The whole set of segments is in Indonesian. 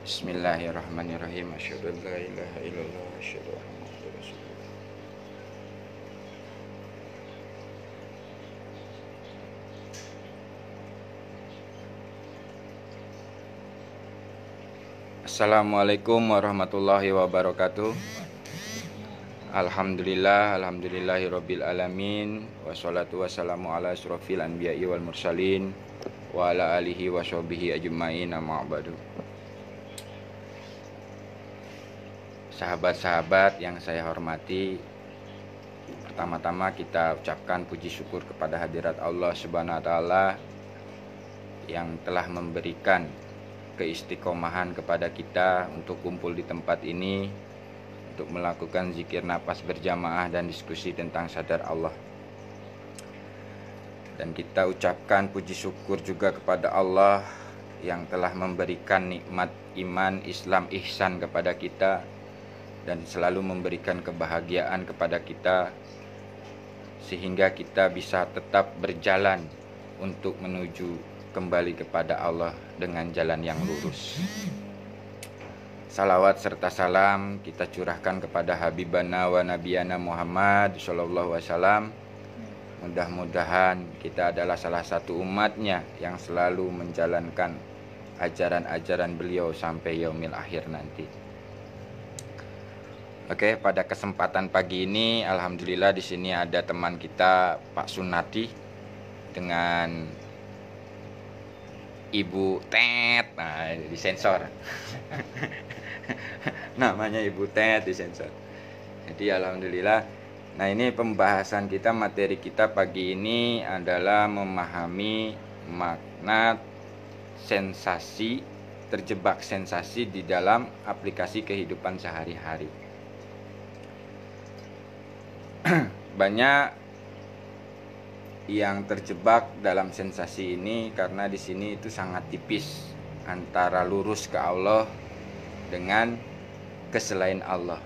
Bismillahirrahmanirrahim. Asyhadu an la ilaha illallah wa asyhadu anna Muhammadar Rasulullah. Assalamualaikum warahmatullahi wabarakatuh. Alhamdulillahirabbil alamin. Wassalatu wassalamu ala asyrofil anbiya'i wal mursalin wa ala alihi wa sahbihi ajma'in, amma ba'du. Sahabat-sahabat yang saya hormati, pertama-tama kita ucapkan puji syukur kepada hadirat Allah Subhanahu wa taala yang telah memberikan keistiqomahan kepada kita untuk kumpul di tempat ini untuk melakukan zikir nafas berjamaah dan diskusi tentang sadar Allah. Dan kita ucapkan puji syukur juga kepada Allah yang telah memberikan nikmat iman, Islam, ihsan kepada kita dan selalu memberikan kebahagiaan kepada kita sehingga kita bisa tetap berjalan untuk menuju kembali kepada Allah dengan jalan yang lurus. Salawat serta salam kita curahkan kepada Habibana wa Nabiyana Muhammad sallallahu alaihi wasallam. Mudah-mudahan kita adalah salah satu umatnya yang selalu menjalankan ajaran-ajaran beliau sampai yaumil akhir nanti. Oke, pada kesempatan pagi ini alhamdulillah di sini ada teman kita Pak Sunati dengan Ibu Tet. Nah, disensor. Namanya Ibu Tet disensor. Jadi alhamdulillah. Nah, ini pembahasan kita, materi kita pagi ini adalah memahami makna sensasi, terjebak sensasi di dalam aplikasi kehidupan sehari-hari. Banyak yang terjebak dalam sensasi ini karena di sini itu sangat tipis antara lurus ke Allah dengan ke selain Allah.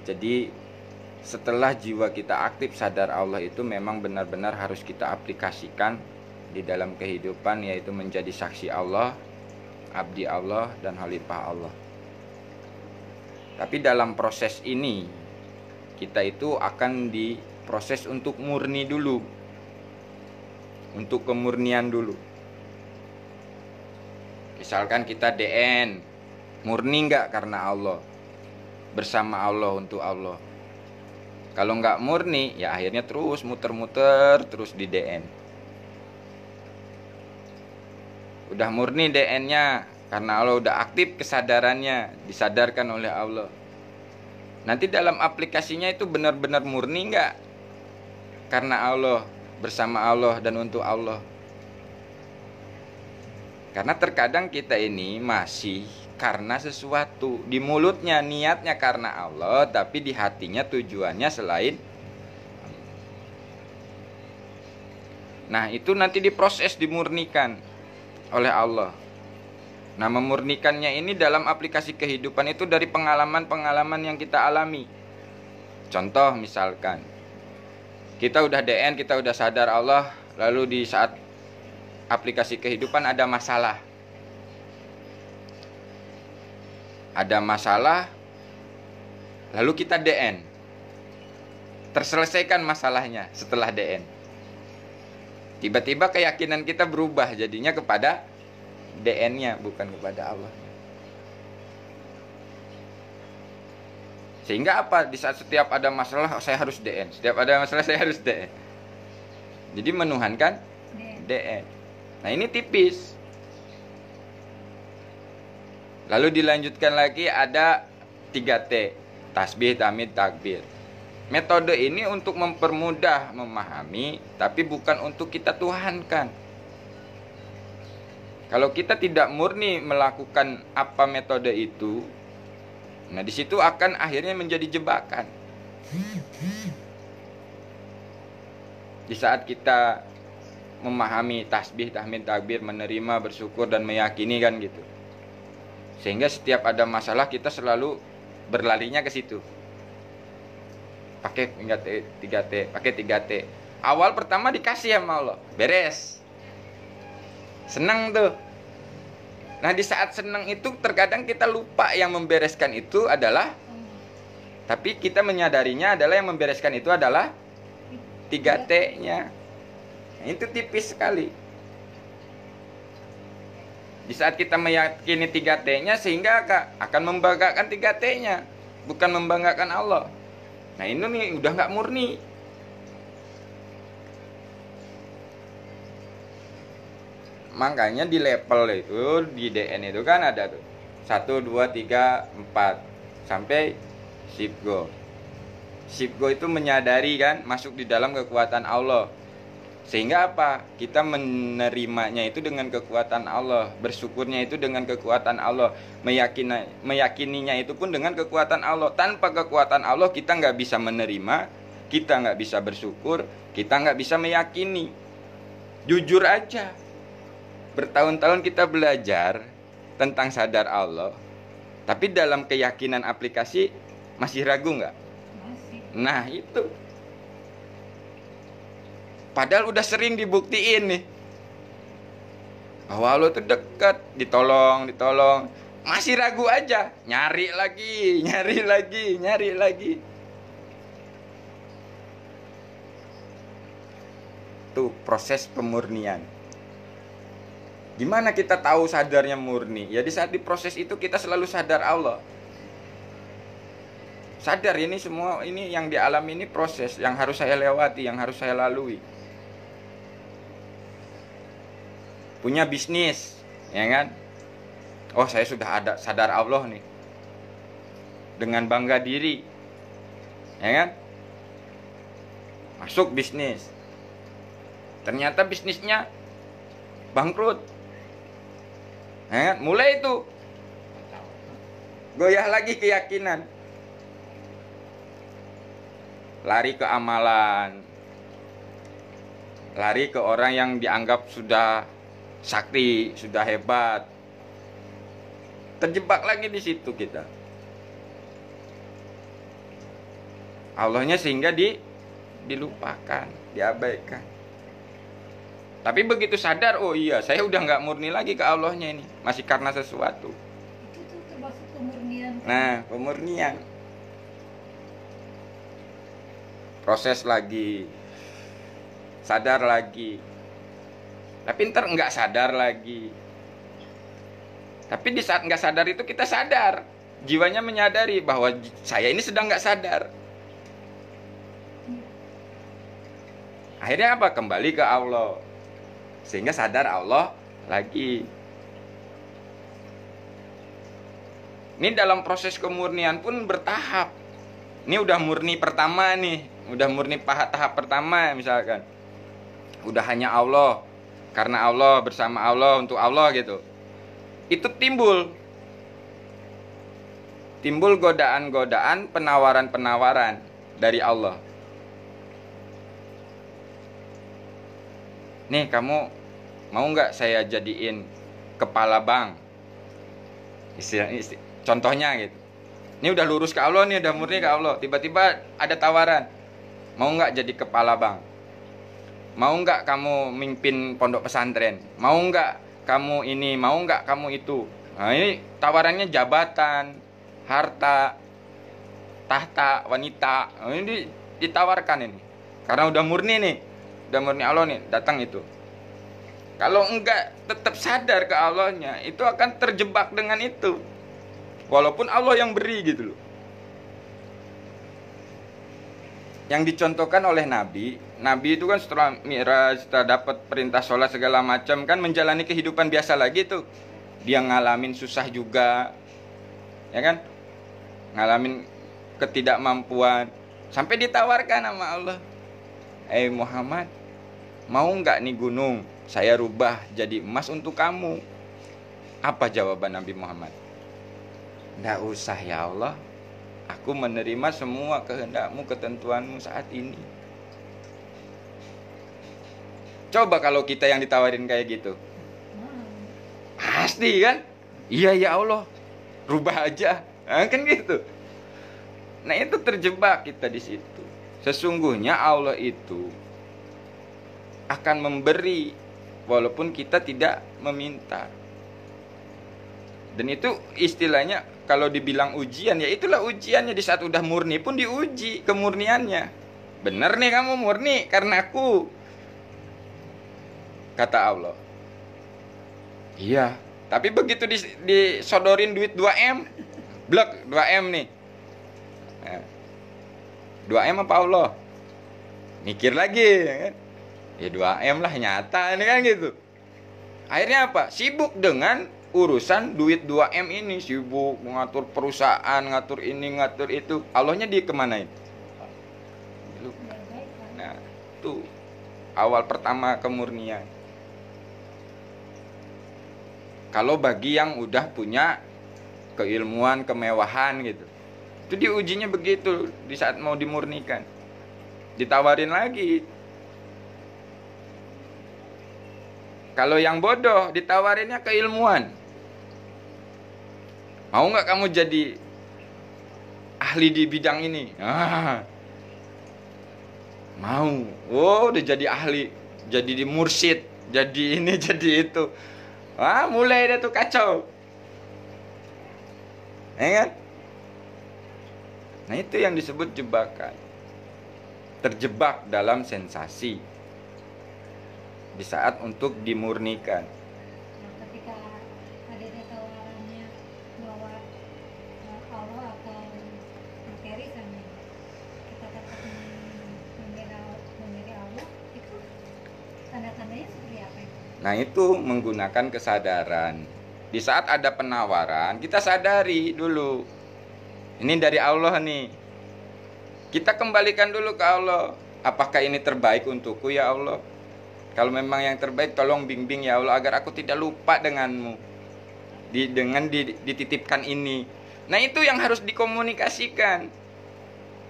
Jadi setelah jiwa kita aktif sadar Allah itu memang benar-benar harus kita aplikasikan di dalam kehidupan, yaitu menjadi saksi Allah, abdi Allah, dan khalifah Allah. Tapi dalam proses ini kita itu akan diproses untuk murni dulu, untuk kemurnian dulu. Misalkan kita DN, murni nggak karena Allah, bersama Allah, untuk Allah. Kalau nggak murni, ya akhirnya terus muter-muter terus di DN. Udah murni DN-nya karena Allah, udah aktif kesadarannya, disadarkan oleh Allah. Nanti dalam aplikasinya itu benar-benar murni nggak karena Allah, bersama Allah, dan untuk Allah. Karena terkadang kita ini masih karena sesuatu, di mulutnya niatnya karena Allah, tapi di hatinya tujuannya selain. Nah, itu nanti diproses, dimurnikan oleh Allah. Nah, memurnikannya ini dalam aplikasi kehidupan itu dari pengalaman-pengalaman yang kita alami. Contoh misalkan, kita udah DN, kita udah sadar Allah, lalu di saat aplikasi kehidupan ada masalah. Ada masalah, lalu kita DN. Terselesaikan masalahnya setelah DN. Tiba-tiba keyakinan kita berubah jadinya kepada DN-nya, bukan kepada Allah. Sehingga apa? Di saat setiap ada masalah saya harus DN, setiap ada masalah saya harus DN. Jadi menuhankan DN. Nah, ini tipis. Lalu dilanjutkan lagi ada 3T, tasbih, tahmid, takbir. Metode ini untuk mempermudah memahami, tapi bukan untuk kita tuhankan. Kalau kita tidak murni melakukan apa metode itu, nah di situ akan akhirnya menjadi jebakan. Di saat kita memahami tasbih, tahmid, takbir, menerima, bersyukur, dan meyakini, kan gitu. Sehingga setiap ada masalah kita selalu berlarinya ke situ. Pakai 3T, pakai 3T. Awal pertama dikasih sama Allah, beres. Senang tuh. Nah, di saat senang itu terkadang kita lupa yang membereskan itu adalah, tapi kita menyadarinya adalah yang membereskan itu adalah 3T-nya. Nah, itu tipis sekali. Di saat kita meyakini 3T-nya sehingga akan membanggakan 3T-nya, bukan membanggakan Allah. Nah, ini nih udah nggak murni. Makanya di level itu, di DN itu kan ada tuh 1, 2, 3, 4 sampai Sipgo. Sipgo itu menyadari kan, masuk di dalam kekuatan Allah. Sehingga apa? Kita menerimanya itu dengan kekuatan Allah, bersyukurnya itu dengan kekuatan Allah, meyakininya itu pun dengan kekuatan Allah. Tanpa kekuatan Allah kita nggak bisa menerima, kita nggak bisa bersyukur, kita nggak bisa meyakini. Jujur aja, bertahun-tahun kita belajar tentang sadar Allah, tapi dalam keyakinan aplikasi masih ragu nggak? Masih. Nah itu. Padahal udah sering dibuktiin nih bahwa Allah itu dekat, ditolong. Masih ragu aja, nyari lagi. Tuh proses pemurnian. Gimana kita tahu sadarnya murni? Ya di saat diproses itu kita selalu sadar Allah. Sadar ini semua, ini yang dialami ini proses yang harus saya lewati, yang harus saya lalui. Punya bisnis, ya kan? Oh, saya sudah ada sadar Allah nih. Dengan bangga diri. Ya kan? Masuk bisnis. Ternyata bisnisnya bangkrut. Ya kan? Mulai itu goyah lagi keyakinan. Lari ke amalan. Lari ke orang yang dianggap sudah sakti, sudah hebat. Terjebak lagi di situ kita. Allahnya sehingga dilupakan, diabaikan. Tapi begitu sadar, oh iya, saya udah nggak murni lagi ke Allahnya ini, masih karena sesuatu. Itu tuh termasuk pemurnian. Nah, pemurnian. Proses lagi, sadar lagi. Tapi ntar nggak sadar lagi. Tapi di saat nggak sadar itu kita sadar, jiwanya menyadari bahwa saya ini sedang nggak sadar. Akhirnya apa? Kembali ke Allah, sehingga sadar Allah lagi. Ini dalam proses kemurnian pun bertahap. Ini udah murni pertama nih, udah murni tahap pertama misalkan. Udah hanya Allah, karena Allah, bersama Allah, untuk Allah gitu. Itu timbul godaan-godaan, penawaran-penawaran dari Allah. Nih kamu mau nggak saya jadiin kepala bank? Contohnya gitu. Ini udah lurus ke Allah nih, udah murni ke Allah. Tiba-tiba ada tawaran, mau nggak jadi kepala bank? Mau nggak kamu mimpin pondok pesantren? Mau nggak kamu ini? Mau nggak kamu itu? Nah ini tawarannya jabatan, harta, tahta, wanita. Nah, ini ditawarkan ini. Karena udah murni nih, udah murni Allah nih, datang itu. Kalau enggak tetap sadar ke Allahnya, itu akan terjebak dengan itu. Walaupun Allah yang beri gitu loh. Yang dicontohkan oleh Nabi itu kan setelah Mi'raj, setelah dapat perintah sholat segala macam kan menjalani kehidupan biasa lagi tuh. Dia ngalamin susah juga, ya kan? Ngalamin ketidakmampuan, sampai ditawarkan sama Allah, Muhammad, mau nggak nih gunung saya rubah jadi emas untuk kamu? Apa jawaban Nabi Muhammad? Nggak usah ya Allah, aku menerima semua kehendakmu, ketentuanmu saat ini. Coba kalau kita yang ditawarin kayak gitu, pasti kan? Iya ya Allah, rubah aja, nah, kan gitu. Nah itu terjebak kita di situ. Sesungguhnya Allah itu akan memberi walaupun kita tidak meminta. Dan itu istilahnya kalau dibilang ujian, ya itulah ujiannya. Di saat udah murni pun diuji kemurniannya. Bener nih kamu murni karena aku, kata Allah. Iya, tapi begitu disodorin duit 2M, blek 2M nih. Nah, 2M apa Allah? Mikir lagi, ya kan? Ya 2M lah, nyata ini kan gitu. Akhirnya apa? Sibuk dengan urusan duit 2M ini, sibuk mengatur perusahaan, ngatur ini, ngatur itu. Allahnya dikemanain? Nah, itu awal pertama kemurnian. Kalau bagi yang udah punya keilmuan, kemewahan gitu, itu diujinya begitu di saat mau dimurnikan. Ditawarin lagi. Kalau yang bodoh ditawarinnya keilmuan. Mau nggak kamu jadi ahli di bidang ini? Mau. Oh, udah jadi ahli, jadi di mursyid, jadi ini, jadi itu. Mulai deh tuh kacau. Ya kan? Nah, itu yang disebut jebakan. Terjebak dalam sensasi di saat untuk dimurnikan. Nah, ketika ada tawarannya bahwa Allah atau materi sama kita tetap memilih Allah, itu tanda-tandanya seperti apa? Nah, itu menggunakan kesadaran. Di saat ada penawaran, kita sadari dulu. Ini dari Allah nih. Kita kembalikan dulu ke Allah. Apakah ini terbaik untukku ya Allah? Kalau memang yang terbaik, tolong bimbing ya Allah agar aku tidak lupa denganmu. Dengan dititipkan ini. Nah, itu yang harus dikomunikasikan.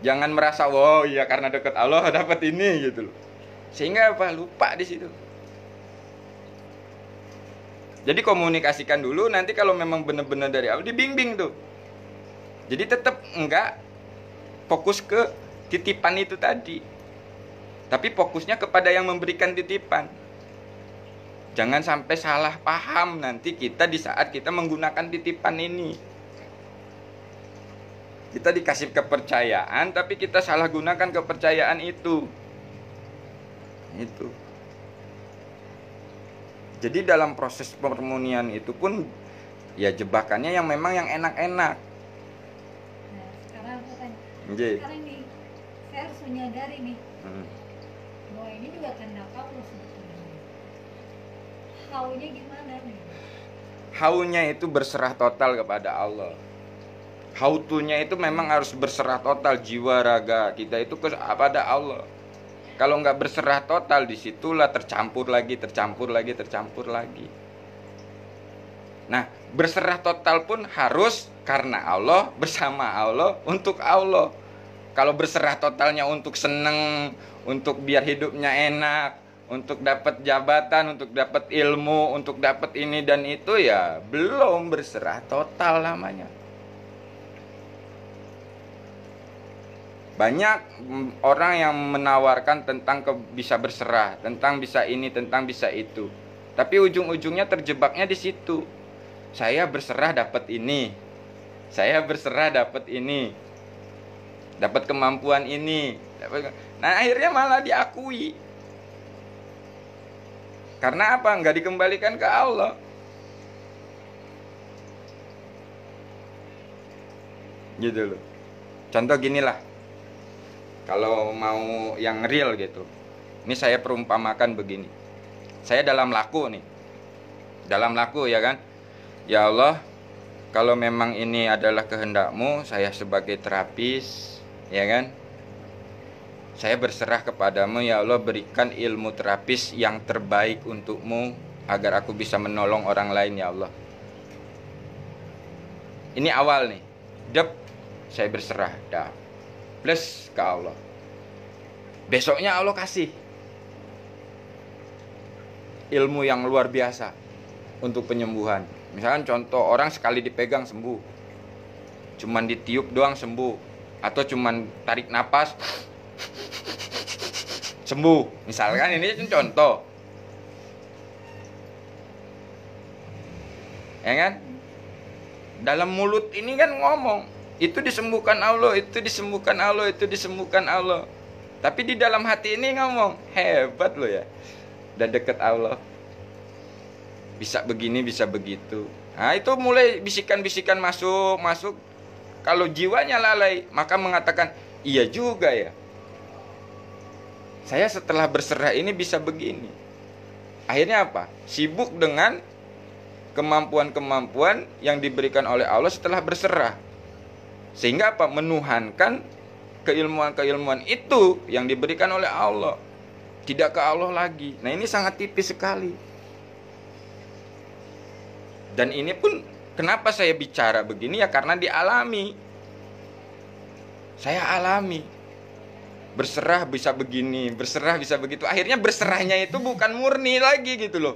Jangan merasa, wow ya karena dekat Allah dapat ini gitu loh. Sehingga apa? Lupa di situ. Jadi komunikasikan dulu, nanti kalau memang benar-benar dari Allah, dibimbing tuh. Jadi tetap enggak fokus ke titipan itu tadi, tapi fokusnya kepada yang memberikan titipan. Jangan sampai salah paham nanti kita di saat kita menggunakan titipan ini. Kita dikasih kepercayaan, tapi kita salah gunakan kepercayaan itu. Itu. Jadi dalam proses permunian itu pun ya jebakannya yang memang yang enak-enak. Nah, sekarang aku tanya. Nggih. Sekarang nih, saya harus menyadari nih bahwa ini juga kehendak Allah sebetulnya. Haunya gimana nih? Haunya itu berserah total kepada Allah. Hautunya itu memang harus berserah total, jiwa raga kita itu kepada Allah. Kalau nggak berserah total, disitulah tercampur lagi. Nah, berserah total pun harus karena Allah, bersama Allah, untuk Allah. Kalau berserah totalnya untuk seneng, untuk biar hidupnya enak, untuk dapat jabatan, untuk dapat ilmu, untuk dapat ini dan itu, ya belum berserah total namanya. Banyak orang yang menawarkan tentang bisa berserah, tentang bisa ini, tentang bisa itu. Tapi ujung-ujungnya terjebaknya di situ. Saya berserah dapat ini. Saya berserah dapat ini. Dapat kemampuan ini. Nah, akhirnya malah diakui. Karena apa? Nggak dikembalikan ke Allah. Gitu loh. Contoh ginilah. Kalau mau yang real gitu, ini saya perumpamakan begini. Saya dalam laku nih, dalam laku ya kan. Ya Allah, kalau memang ini adalah kehendak-Mu, saya sebagai terapis, ya kan, saya berserah kepadamu ya Allah, berikan ilmu terapis yang terbaik untuk-Mu agar aku bisa menolong orang lain ya Allah. Ini awal nih, saya berserah, plus ke Allah. Besoknya Allah kasih ilmu yang luar biasa untuk penyembuhan. Misalkan contoh, orang sekali dipegang sembuh, cuman ditiup doang sembuh, atau cuman tarik napas sembuh. Misalkan ini contoh, ya kan? Dalam mulut ini kan ngomong, itu disembuhkan Allah, itu disembuhkan Allah, itu disembuhkan Allah. Tapi di dalam hati ini ngomong, hebat lo ya, udah deket Allah, bisa begini, bisa begitu. Nah itu mulai bisikan-bisikan masuk. Kalau jiwanya lalai, maka mengatakan, iya juga ya, saya setelah berserah ini bisa begini. Akhirnya apa? Sibuk dengan kemampuan-kemampuan yang diberikan oleh Allah setelah berserah. Sehingga apa? Menuhankan keilmuan-keilmuan itu yang diberikan oleh Allah, tidak ke Allah lagi. Nah ini sangat tipis sekali. Dan ini pun kenapa saya bicara begini ya, karena dialami. Saya alami. Berserah bisa begini, berserah bisa begitu. Akhirnya berserahnya itu bukan murni lagi gitu loh,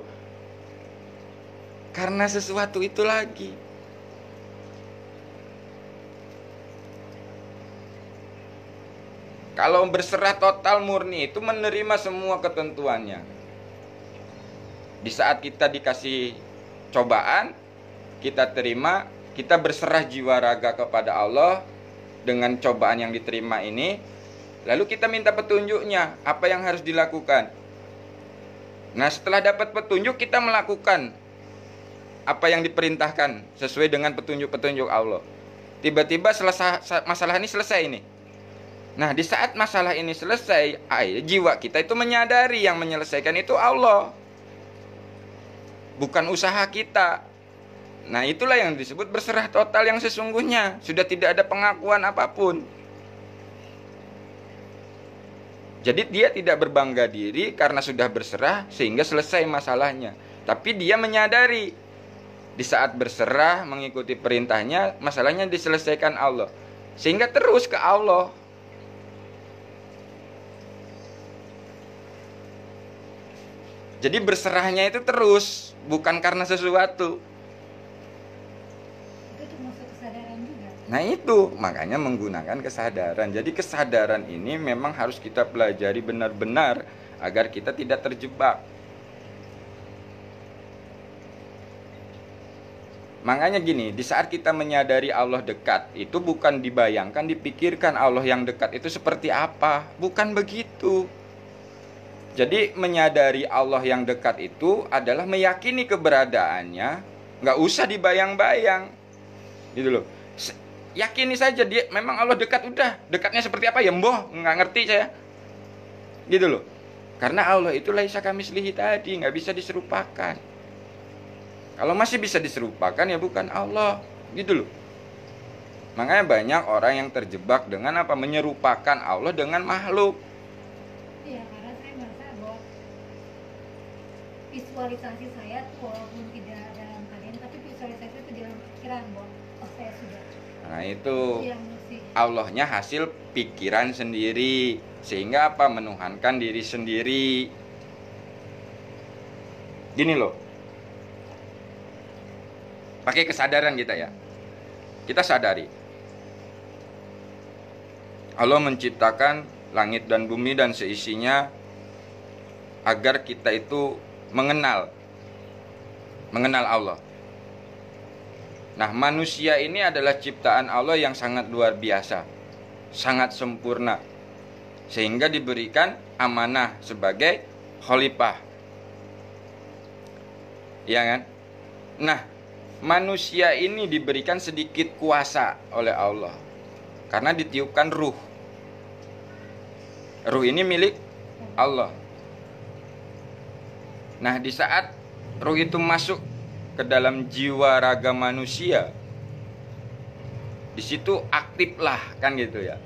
karena sesuatu itu lagi. Kalau berserah total murni itu menerima semua ketentuannya. Di saat kita dikasih cobaan, kita terima, kita berserah jiwa raga kepada Allah dengan cobaan yang diterima ini. Lalu kita minta petunjuknya, apa yang harus dilakukan. Nah setelah dapat petunjuk, kita melakukan apa yang diperintahkan sesuai dengan petunjuk-petunjuk Allah. Tiba-tiba masalah ini selesai ini. Nah di saat masalah ini selesai, jiwa kita itu menyadari yang menyelesaikan itu Allah, bukan usaha kita. Nah itulah yang disebut berserah total yang sesungguhnya. Sudah tidak ada pengakuan apapun. Jadi dia tidak berbangga diri karena sudah berserah sehingga selesai masalahnya. Tapi dia menyadari di saat berserah mengikuti perintahnya, masalahnya diselesaikan Allah, sehingga terus ke Allah. Jadi berserahnya itu terus, bukan karena sesuatu. Itu termasuk kesadaran juga. Nah itu makanya menggunakan kesadaran. Jadi kesadaran ini memang harus kita pelajari benar-benar agar kita tidak terjebak. Makanya gini, di saat kita menyadari Allah dekat, itu bukan dibayangkan, dipikirkan Allah yang dekat itu seperti apa. Bukan begitu. Jadi menyadari Allah yang dekat itu adalah meyakini keberadaannya, nggak usah dibayang-bayang, gitu loh. Yakini saja dia memang Allah dekat, udah. Dekatnya seperti apa ya, mboh, nggak ngerti saya, gitu loh. Karena Allah itu laisa kamitslihi tadi, nggak bisa diserupakan. Kalau masih bisa diserupakan ya bukan Allah, gitu loh. Makanya banyak orang yang terjebak dengan apa, menyerupakan Allah dengan makhluk. Iya, karena saya merasa bahwa visualisasi saya tuh walaupun tidak dalam keadaan, tapi visualisasi itu dalam pikiran bahwa oh saya sudah. Nah itu Yang mesti Allahnya hasil pikiran sendiri, sehingga apa, menuhankan diri sendiri. Gini loh, pakai kesadaran kita ya, kita sadari Allah menciptakan langit dan bumi dan seisinya agar kita itu mengenal Allah. Nah manusia ini adalah ciptaan Allah yang sangat luar biasa, sangat sempurna, sehingga diberikan amanah sebagai khalifah, ya kan? Nah manusia ini diberikan sedikit kuasa oleh Allah karena ditiupkan ruh. Ruh ini milik Allah. Nah di saat ruh itu masuk ke dalam jiwa raga manusia, di situ aktiflah kan gitu ya,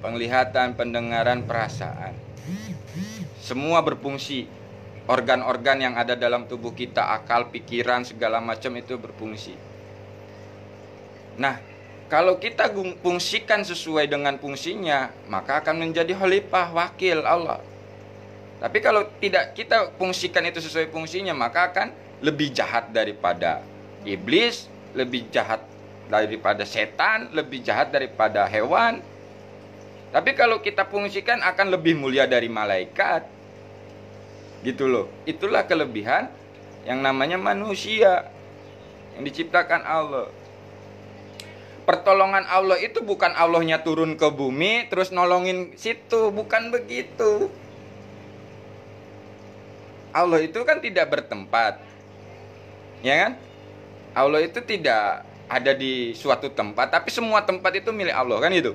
penglihatan, pendengaran, perasaan, semua berfungsi. Organ-organ yang ada dalam tubuh kita, akal, pikiran, segala macam itu berfungsi. Nah kalau kita fungsikan sesuai dengan fungsinya, maka akan menjadi khalifah, wakil Allah. Tapi kalau tidak kita fungsikan itu sesuai fungsinya, maka akan lebih jahat daripada iblis, lebih jahat daripada setan, lebih jahat daripada hewan. Tapi kalau kita fungsikan akan lebih mulia dari malaikat, gitu loh. Itulah kelebihan yang namanya manusia yang diciptakan Allah. Pertolongan Allah itu bukan Allahnya turun ke bumi terus nolongin situ, bukan begitu. Allah itu kan tidak bertempat, ya kan? Allah itu tidak ada di suatu tempat, tapi semua tempat itu milik Allah, kan itu.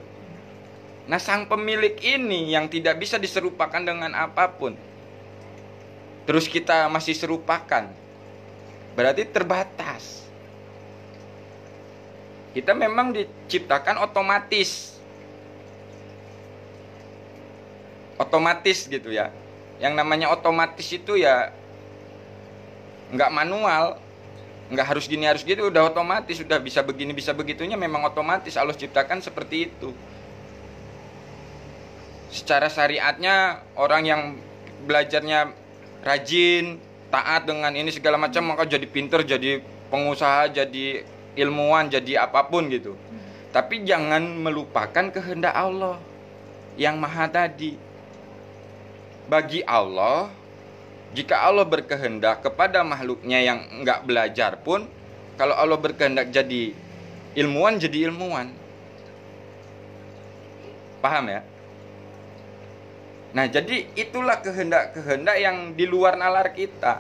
Nah, sang pemilik ini yang tidak bisa diserupakan dengan apapun, terus kita masih serupakan, berarti terbatas. Kita memang diciptakan otomatis gitu ya. Yang namanya otomatis itu ya nggak manual, nggak harus gini harus gitu, udah otomatis, udah bisa begini bisa begitunya, memang otomatis Allah ciptakan seperti itu. Secara syariatnya orang yang belajarnya rajin, taat dengan ini segala macam, maka jadi pinter, jadi pengusaha, jadi ilmuwan, jadi apapun gitu. Tapi jangan melupakan kehendak Allah yang maha tadi. Bagi Allah, jika Allah berkehendak kepada makhluknya yang enggak belajar pun, kalau Allah berkehendak jadi ilmuwan, jadi ilmuwan. Paham ya? Nah, jadi itulah kehendak-kehendak yang di luar nalar kita.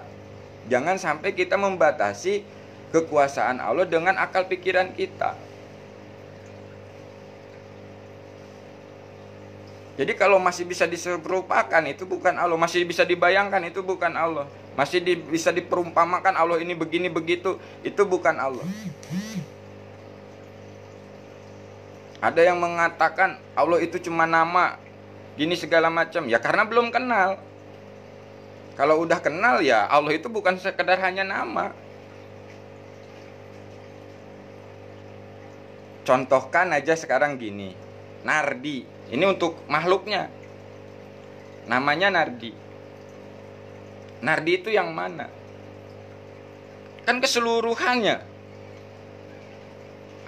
Jangan sampai kita membatasi kekuasaan Allah dengan akal pikiran kita. Jadi kalau masih bisa diserupakan, itu bukan Allah. Masih bisa dibayangkan, itu bukan Allah. Masih bisa diperumpamakan Allah ini begini begitu, itu bukan Allah. Ada yang mengatakan Allah itu cuma nama, gini segala macam. Ya karena belum kenal. Kalau udah kenal ya Allah itu bukan sekedar hanya nama. Contohkan aja sekarang gini, Nardi. Ini untuk makhluknya. Namanya Nardi. Nardi itu yang mana? Kan keseluruhannya.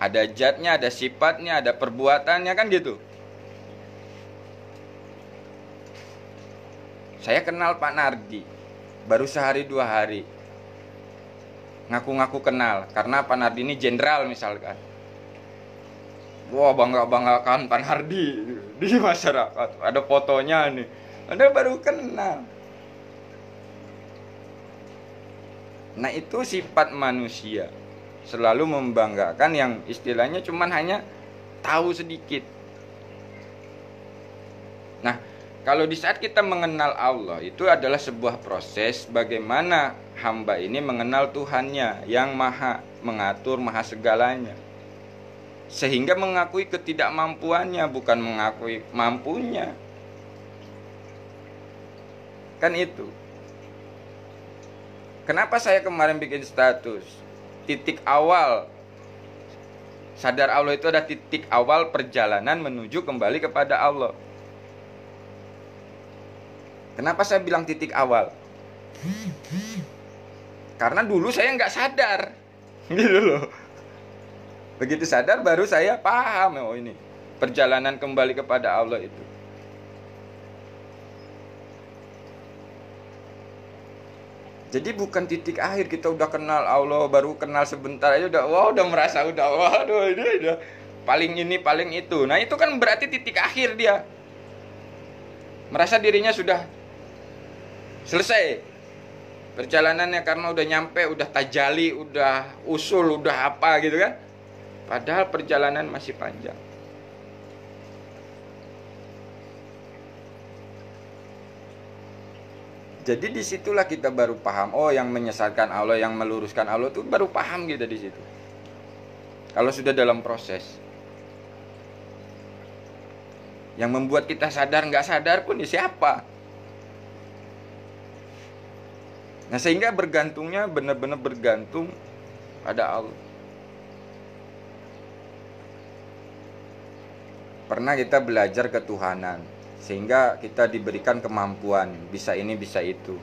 Ada zatnya, ada sifatnya, ada perbuatannya, kan gitu. Saya kenal Pak Nardi baru sehari 2 hari. Ngaku-ngaku kenal karena Pak Nardi ini jenderal misalkan. Wah, bangga-banggakan Pak Nardi di masyarakat. Ada fotonya nih. Anda baru kenal. Nah, itu sifat manusia. Selalu membanggakan yang istilahnya cuman hanya tahu sedikit. Nah, kalau di saat kita mengenal Allah, itu adalah sebuah proses bagaimana hamba ini mengenal Tuhannya yang maha mengatur, maha segalanya. Sehingga mengakui ketidakmampuannya, bukan mengakui mampunya. Kan itu. Kenapa saya kemarin bikin status? Titik awal sadar Allah itu ada titik awal perjalanan menuju kembali kepada Allah. Kenapa saya bilang titik awal? Karena dulu saya nggak sadar, gitu loh. Begitu sadar baru saya paham, oh ini perjalanan kembali kepada Allah itu. Jadi bukan titik akhir, kita udah kenal Allah, baru kenal sebentar aja udah merasa waduh ini udah paling ini paling itu. Nah, itu kan berarti titik akhir dia. Merasa dirinya sudah selesai perjalanannya karena udah nyampe, udah tajali, udah usul, udah apa gitu kan. Padahal perjalanan masih panjang. Jadi disitulah kita baru paham, oh yang menyesatkan Allah, yang meluruskan Allah itu baru paham kita di situ. Kalau sudah dalam proses. Yang membuat kita sadar nggak sadar pun ya siapa? Nah, sehingga bergantungnya benar-benar bergantung pada Allah. Pernah kita belajar ketuhanan, sehingga kita diberikan kemampuan bisa ini bisa itu,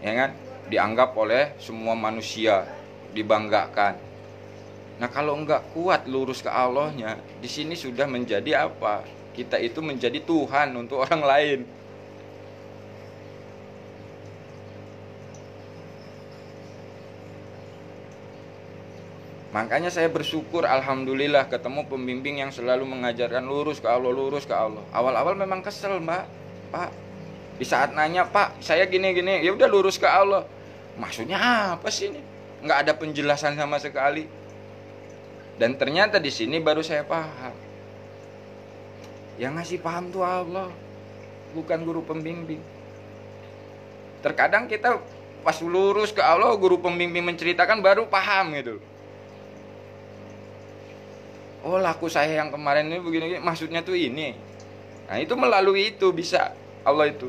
ya kan? Dianggap oleh semua manusia, dibanggakan. Nah, kalau enggak kuat lurus ke Allahnya, di sini sudah menjadi apa? Kita itu menjadi Tuhan untuk orang lain. Makanya saya bersyukur, alhamdulillah ketemu pembimbing yang selalu mengajarkan lurus ke Allah, lurus ke Allah. Awal-awal memang kesel, Mbak, Pak. Di saat nanya, Pak, saya gini-gini, ya udah lurus ke Allah. Maksudnya apa sih ini? Nggak ada penjelasan sama sekali. Dan ternyata di sini baru saya paham. Yang ngasih paham tuh Allah, bukan guru pembimbing. Terkadang kita pas lurus ke Allah, guru pembimbing menceritakan baru paham gitu. Oh, laku saya yang kemarin ini begini, maksudnya tuh ini. Nah, itu melalui itu bisa Allah itu.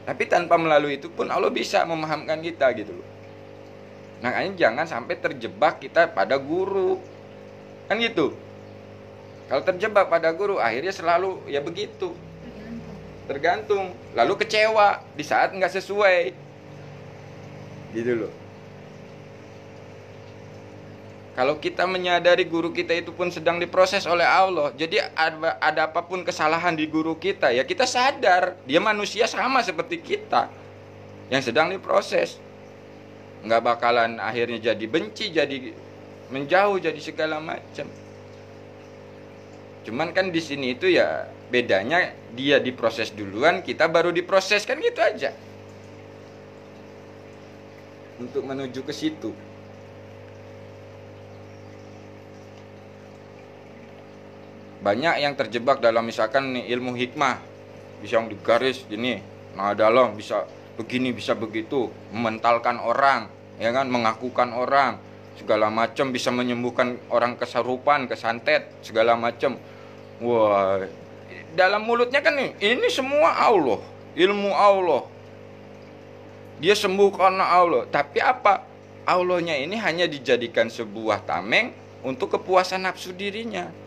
Tapi tanpa melalui itu pun Allah bisa memahamkan kita gitu loh. Makanya jangan sampai terjebak kita pada guru. Kan gitu. Kalau terjebak pada guru, akhirnya selalu ya begitu. Tergantung. Lalu kecewa di saat nggak sesuai. Gitu loh. Kalau kita menyadari guru kita itu pun sedang diproses oleh Allah, jadi ada apapun kesalahan di guru kita, ya kita sadar dia manusia sama seperti kita yang sedang diproses. Nggak bakalan akhirnya jadi benci, jadi menjauh, jadi segala macam. Cuman kan di sini itu ya bedanya, dia diproses duluan, kita baru diproses, kan gitu aja. Untuk menuju ke situ. Banyak yang terjebak dalam misalkan nih, ilmu hikmah, bisa yang digaris gini, nah dalam bisa begini, bisa begitu, mementalkan orang, ya kan, mengakukan orang, segala macam, bisa menyembuhkan orang kesurupan, kesantet, segala macam. Wah, dalam mulutnya kan ini semua Allah, ilmu Allah. Dia sembuh karena Allah. Tapi apa? Allahnya ini hanya dijadikan sebuah tameng untuk kepuasan nafsu dirinya.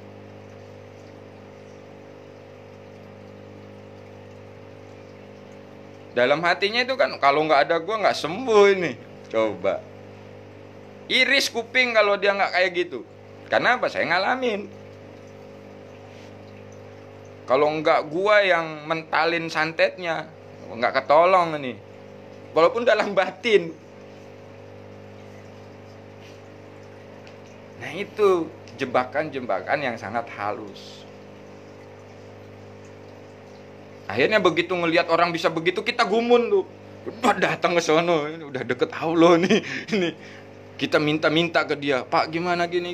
Dalam hatinya itu kan, kalau nggak ada gue nggak sembuh ini. Coba iris kuping kalau dia nggak kayak gitu. Karena apa? Saya ngalamin. Kalau nggak gue yang mentalin santetnya, nggak ketolong ini. Walaupun dalam batin. Nah itu jebakan-jebakan yang sangat halus. Akhirnya begitu ngelihat orang bisa begitu, kita gumun tuh. Udah datang ke sono, ini udah deket Allah nih. Ini kita minta-minta ke dia, Pak gimana gini.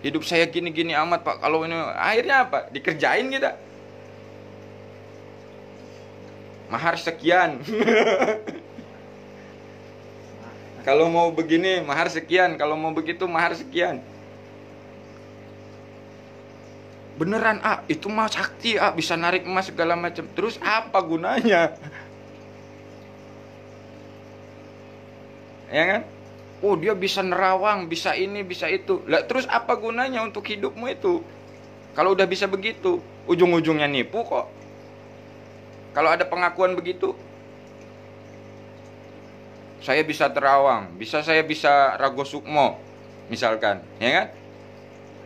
Hidup saya gini amat Pak. Kalau ini akhirnya apa? Dikerjain kita. Mahar sekian. Kalau mau begini mahar sekian, kalau mau begitu mahar sekian. Beneran itu mah sakti bisa narik emas segala macam. Terus apa gunanya? Ya kan? Oh dia bisa nerawang, bisa ini, bisa itu. Lah terus apa gunanya untuk hidupmu itu? Kalau udah bisa begitu, ujung-ujungnya nipu kok. Kalau ada pengakuan begitu, saya bisa terawang, saya bisa rago sukmo, misalkan, ya kan?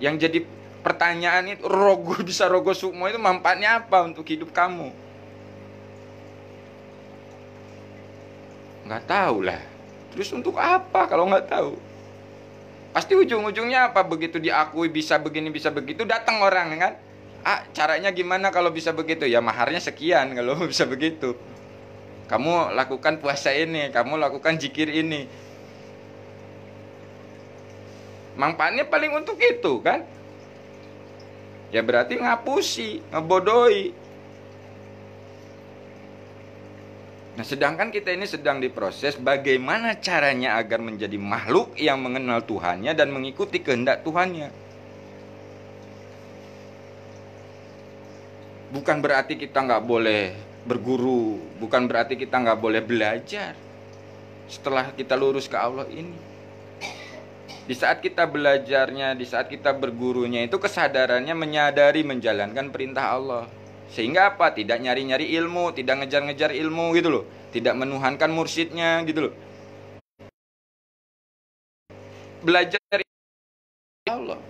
Yang jadi pertanyaan itu, bisa rogo sukmo itu manfaatnya apa untuk hidup kamu? Nggak tahu lah. Terus untuk apa kalau nggak tahu? Pasti ujung-ujungnya apa? Begitu diakui bisa begini, bisa begitu, datang orang, kan? Caranya gimana kalau bisa begitu? Ya maharnya sekian kalau bisa begitu. Kamu lakukan puasa ini, kamu lakukan zikir ini. Manfaatnya paling untuk itu, kan? Ya berarti ngapusi, ngebodohi. Nah sedangkan kita ini sedang diproses bagaimana caranya agar menjadi makhluk yang mengenal Tuhannya dan mengikuti kehendak Tuhannya. Bukan berarti kita nggak boleh berguru, bukan berarti kita nggak boleh belajar setelah kita lurus ke Allah ini. Di saat kita belajarnya, di saat kita bergurunya itu kesadarannya menyadari menjalankan perintah Allah. Sehingga apa? Tidak nyari-nyari ilmu, tidak ngejar-ngejar ilmu gitu loh. Tidak menuhankan mursyidnya gitu loh. Belajar dari Allah.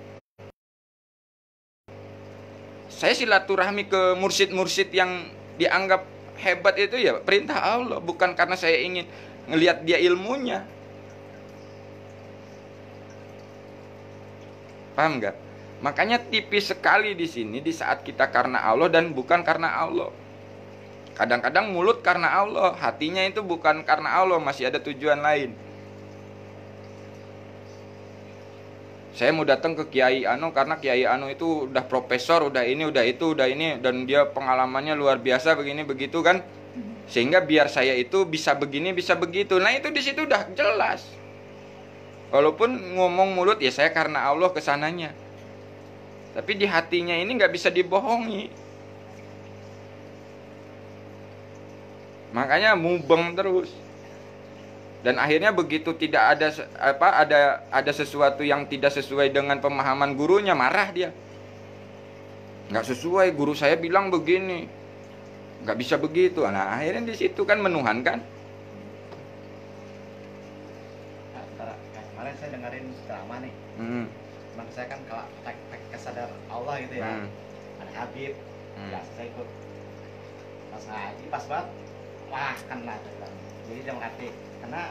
Saya silaturahmi ke mursyid-mursyid yang dianggap hebat itu ya perintah Allah, bukan karena saya ingin ngelihat dia ilmunya. Paham nggak? Makanya tipis sekali di sini di saat kita karena Allah dan bukan karena Allah. Kadang-kadang mulut karena Allah, hatinya itu bukan karena Allah, masih ada tujuan lain. Saya mau datang ke Kiai Anu karena Kiai Anu itu udah profesor, udah ini, udah itu, udah ini, dan dia pengalamannya luar biasa begini begitu kan, sehingga biar saya itu bisa begini bisa begitu. Nah itu di situ udah jelas. Walaupun ngomong mulut ya saya karena Allah kesananya, tapi di hatinya ini nggak bisa dibohongi. Makanya mubeng terus. Dan akhirnya begitu tidak ada sesuatu yang tidak sesuai dengan pemahaman gurunya, marah dia. Nggak sesuai, guru saya bilang begini, nggak bisa begitu. Nah akhirnya di situ kan menuhankan. Kemarin saya dengerin ceramah nih. Cuman saya kan kalau kesadar Allah gitu ya. Ada Habib, biasa saya ikut pas ngaji pas banget. Wah kan lah, jadi dia mengerti. Karena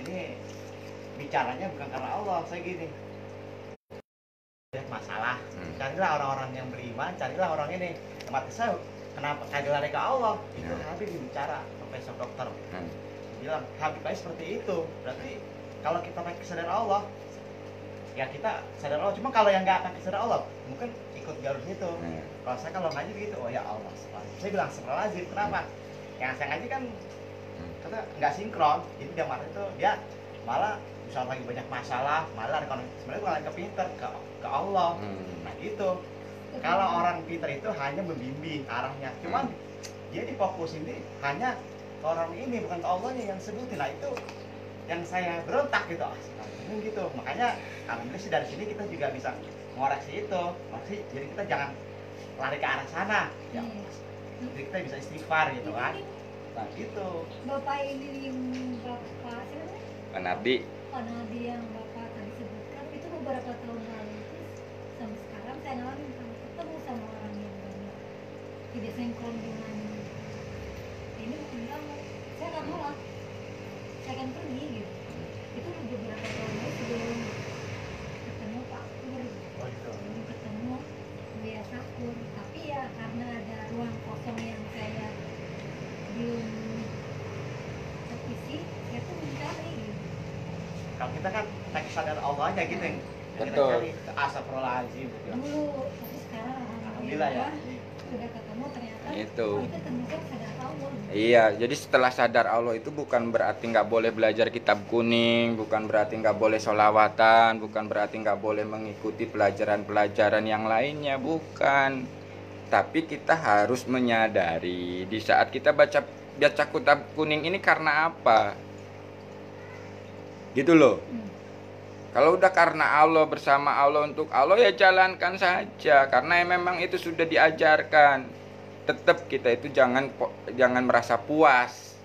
ini bicaranya bukan karena Allah, saya gini masalah, carilah orang-orang yang beriman, carilah orang ini. Mati saya kenapa kagak lari ke Allah? Itu Habib bicara, profesor dokter bilang Habib baik seperti itu. Berarti kalau kita pakai sadar Allah, ya kita sadar Allah. Cuma kalau yang nggak pakai sadar Allah, mungkin ikut jalur itu. Kalau saya kalau ngaji begitu, oh ya Allah, saya bilang astagfirullahaladzim. Kenapa? Yang saya ngaji kan kata nggak sinkron, jadi dia marah itu dia malah bisa lagi banyak masalah, malah sebenarnya bukan lagi pinter ke Allah. Nah gitu. Kalau orang pinter itu hanya membimbing arahnya, cuman dia difokusin ini hanya ke orang ini, bukan ke Allahnya yang sebutin. Nah itu yang saya berontak gitu, gitu. Makanya alhamdulillah sih dari sini kita juga bisa mengoreksi itu. Maksudnya jadi kita jangan lari ke arah sana, ya. Jadi kita bisa istighfar gitu kan. Nah gitu. Bapak ini yang Bapak siapa? Pak Nardi. Pak Nardi yang Bapak tadi sebutkan itu beberapa tahun lalu itu sampai sekarang saya ngalamin ketemu sama orang yang banyak tidak sinkron dengan ini bukan kamu. Saya nggak nolak, saya akan pergi gitu. Itu beberapa tahun lalu sebelum ketemu Pak Kur, sebelum ketemu Buya Sakur. Tapi ya karena ada ruang kosong yang saya belum terisi, saya tuh mencari gitu. Kalau kita kan tak sadar Allah aja gitu yang Betul. kita cari astagfirullahaladzim gitu. Dulu, tapi sekarang Alhamdulillah ya. Sudah ketemu ternyata Itu. oh, itu ternyata sadar Allah. Iya, jadi setelah sadar Allah itu bukan berarti nggak boleh belajar kitab kuning, bukan berarti nggak boleh sholawatan, bukan berarti nggak boleh mengikuti pelajaran-pelajaran yang lainnya, bukan. Tapi kita harus menyadari di saat kita baca kitab kuning ini karena apa, gitu loh. Kalau udah karena Allah, bersama Allah, untuk Allah, ya jalankan saja. Karena memang itu sudah diajarkan. Tetap kita itu jangan merasa puas.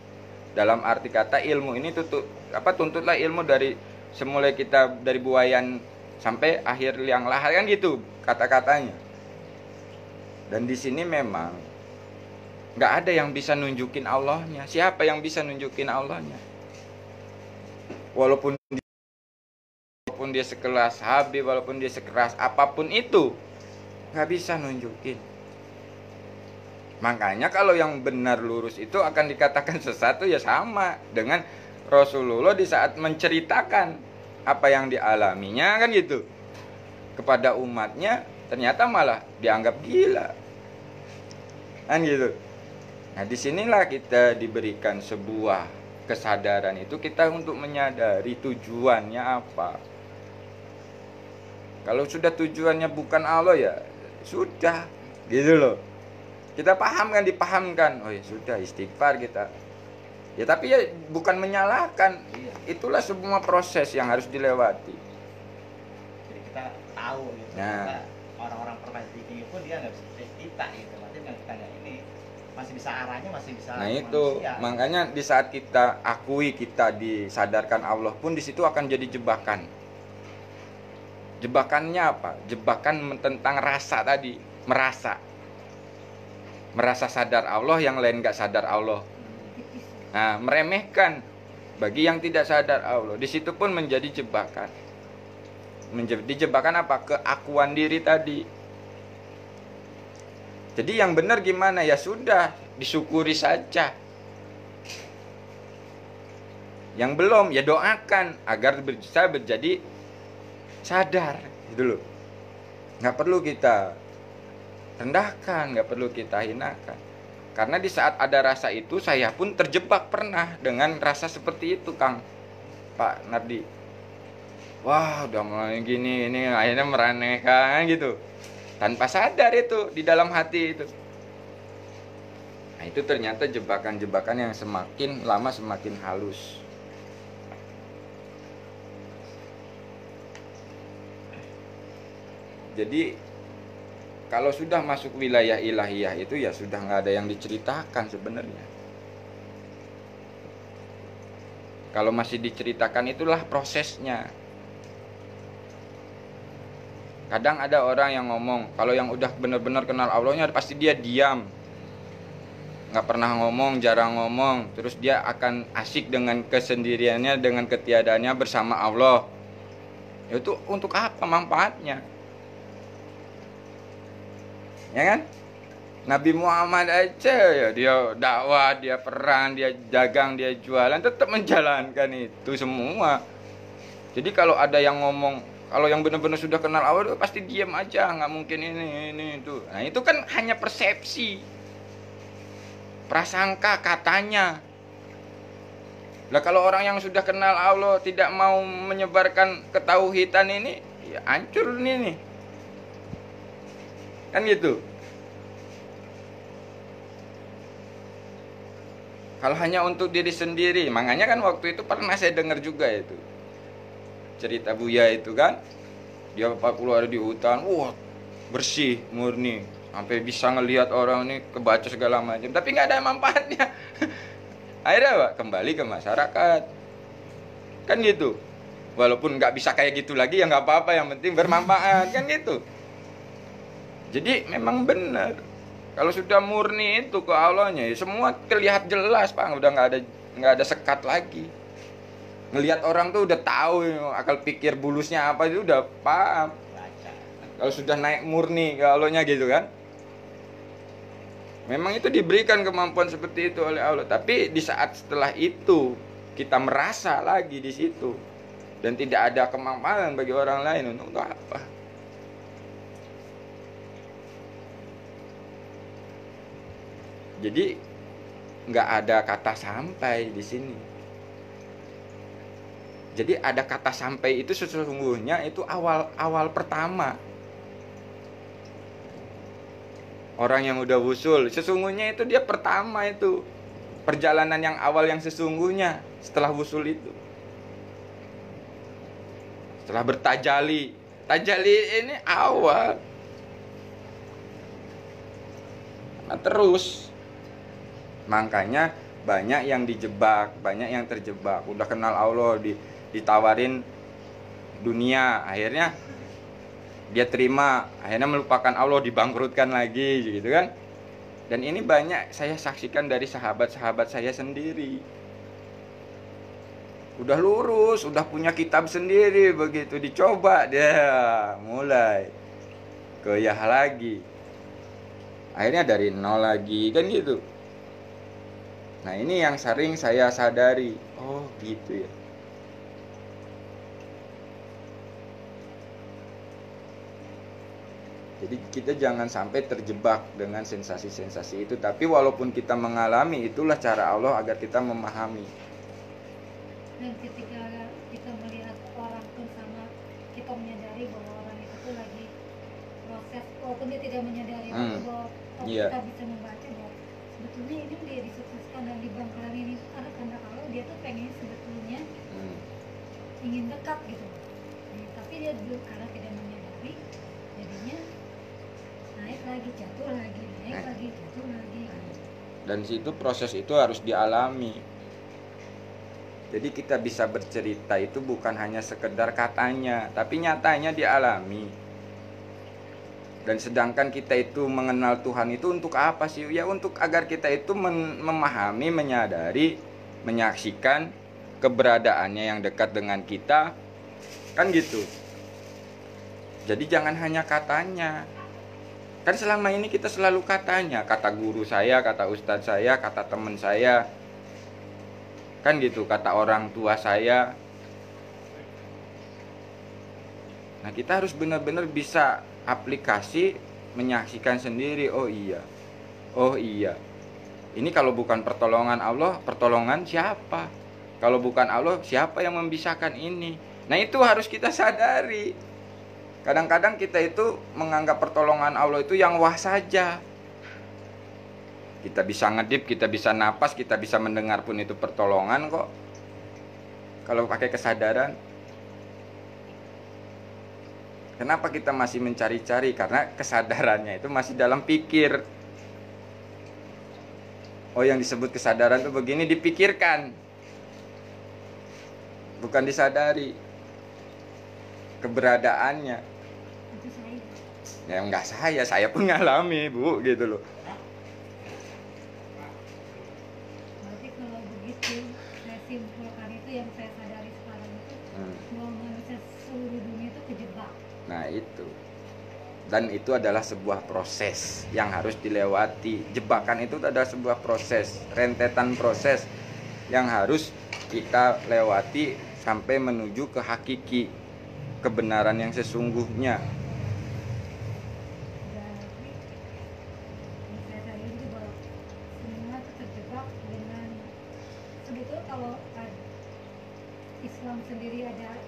Dalam arti kata ilmu ini tuntutlah ilmu dari semulai kita dari buayan sampai akhir liang lahat, kan gitu kata-katanya. Dan di sini memang nggak ada yang bisa nunjukin Allahnya. Siapa yang bisa nunjukin Allahnya? Walaupun dia sekelas Habib, walaupun dia sekeras apapun itu, nggak bisa nunjukin. Makanya kalau yang benar lurus itu akan dikatakan sesat, ya sama dengan Rasulullah di saat menceritakan apa yang dialaminya, kan gitu, kepada umatnya, ternyata malah dianggap gila, kan gitu. Nah disinilah kita diberikan sebuah kesadaran itu, kita untuk menyadari tujuannya apa. Kalau sudah tujuannya bukan Allah, ya sudah, gitu loh. Kita dipahamkan, oh ya sudah, istighfar kita. Ya tapi ya bukan menyalahkan, itulah semua proses yang harus dilewati. Jadi kita tahu gitu. Nah, orang-orang permasalahan tinggi pun dia nggak bisa kita gitu. Maksudnya kita nggak ini masih bisa arahnya, masih bisa. Nah itu makanya di saat kita akui kita disadarkan Allah pun di situ akan jadi jebakan. Jebakannya apa? Jebakan tentang rasa tadi, merasa sadar Allah, yang lain nggak sadar Allah. Nah, meremehkan bagi yang tidak sadar Allah. Di situ pun menjadi jebakan. Di jebakan apa? Keakuan diri tadi. Jadi yang benar gimana? Ya sudah, disyukuri saja. Yang belum, ya doakan agar bisa menjadi sadar, gitu loh. Nggak perlu kita rendahkan, nggak perlu kita hinakan. Karena di saat ada rasa itu, saya pun terjebak pernah dengan rasa seperti itu, Kang Pak Nardi. Wah, udah mulai gini, ini akhirnya meranehkan gitu. Tanpa sadar itu di dalam hati itu. Nah, itu ternyata jebakan-jebakan yang semakin lama semakin halus. Jadi kalau sudah masuk wilayah ilahiyah itu ya sudah nggak ada yang diceritakan sebenarnya. Kalau masih diceritakan itulah prosesnya. Kadang ada orang yang ngomong, kalau yang udah benar-benar kenal Allahnya pasti dia diam, nggak pernah ngomong, jarang ngomong, terus dia akan asik dengan kesendiriannya, dengan ketiadaannya bersama Allah. Itu untuk apa manfaatnya? Ya kan? Nabi Muhammad aja ya, dia dakwah, dia perang, dia dagang, dia jualan, tetap menjalankan itu semua. Jadi kalau ada yang ngomong, kalau yang benar-benar sudah kenal Allah pasti diam aja, nggak mungkin ini itu. Nah itu kan hanya persepsi, prasangka katanya. Lah kalau orang yang sudah kenal Allah tidak mau menyebarkan ketauhidan ini, ya hancur ini. Kan gitu. Kalau hanya untuk diri sendiri, makanya kan waktu itu pernah saya dengar juga itu cerita Buya itu kan, dia 40 hari di hutan, wah bersih, murni, sampai bisa ngelihat orang ini kebaca segala macam, tapi nggak ada manfaatnya. Akhirnya Pak, kembali ke masyarakat, kan gitu. Walaupun nggak bisa kayak gitu lagi ya nggak apa-apa, yang penting bermanfaat, kan gitu. Jadi memang benar, kalau sudah murni itu ke Allahnya, ya semua terlihat jelas Pak, udah nggak ada sekat lagi. Ngelihat orang tuh udah tahu akal pikir bulusnya apa, itu udah paham. Kalau sudah naik murni ke Allahnya gitu kan. Memang itu diberikan kemampuan seperti itu oleh Allah, tapi di saat setelah itu kita merasa lagi di situ dan tidak ada kemampuan bagi orang lain, untuk apa? Jadi nggak ada kata sampai di sini. Jadi ada kata sampai itu sesungguhnya itu awal pertama. Orang yang udah wusul, sesungguhnya itu dia pertama itu. Perjalanan yang awal yang sesungguhnya setelah wusul itu. Setelah bertajali. Tajali ini awal. Nah, terus. Makanya banyak yang dijebak, banyak yang terjebak. Udah kenal Allah, ditawarin dunia, akhirnya dia terima, akhirnya melupakan Allah, dibangkrutkan lagi gitu kan. Dan ini banyak saya saksikan dari sahabat-sahabat saya sendiri. Udah lurus, udah punya kitab sendiri, begitu dicoba dia mulai goyah lagi, akhirnya dari nol lagi, kan gitu. Nah ini yang sering saya sadari, oh gitu ya. Jadi kita jangan sampai terjebak dengan sensasi-sensasi itu. Tapi walaupun kita mengalami, itulah cara Allah agar kita memahami. Dan ketika kita melihat orang pun sama, kita menyadari bahwa orang itu tuh lagi proses, walaupun dia tidak menyadari bahwa kita bisa membaca bahwa sebetulnya ini dia disukseskan dan dibangkrutkan ini karena Allah, dia tuh pengen sebetulnya ingin dekat gitu. Tapi dia dulu karena tidak menyadari, jadinya naik lagi, jatuh lagi, naik lagi, jatuh lagi. Dan situ proses itu harus dialami. Jadi kita bisa bercerita itu bukan hanya sekedar katanya, tapi nyatanya dialami. Dan sedangkan kita itu mengenal Tuhan itu untuk apa sih? Ya untuk agar kita itu memahami, menyadari, menyaksikan keberadaannya yang dekat dengan kita. Kan gitu. Jadi jangan hanya katanya. Kan selama ini kita selalu katanya, kata guru saya, kata ustadz saya, kata teman saya, kan gitu, kata orang tua saya. Nah, kita harus benar-benar bisa aplikasi, menyaksikan sendiri. Oh iya, ini kalau bukan pertolongan Allah, pertolongan siapa? Kalau bukan Allah, siapa yang membisahkan ini? Nah, itu harus kita sadari. Kadang-kadang kita itu menganggap pertolongan Allah itu yang wah saja. Kita bisa ngedip, kita bisa napas, kita bisa mendengar pun itu pertolongan kok. Kalau pakai kesadaran. Kenapa kita masih mencari-cari? Karena kesadarannya itu masih dalam pikir. Oh, yang disebut kesadaran itu begini, dipikirkan, bukan disadari keberadaannya. Itu saya. Ya enggak saya pun ngalami, Bu, gitu loh. Berarti kalau begitu saya simpulkan itu yang saya sadari sekarang itu bahwa manusia seluruh dunia itu kejebak. Nah, itu. Dan itu adalah sebuah proses yang harus dilewati. Jebakan itu adalah sebuah proses, rentetan proses yang harus kita lewati sampai menuju ke hakiki, kebenaran yang sesungguhnya. Berarti saya sadari juga bahwa semua itu terjebak dengan sebetulnya kalau Islam sendiri ada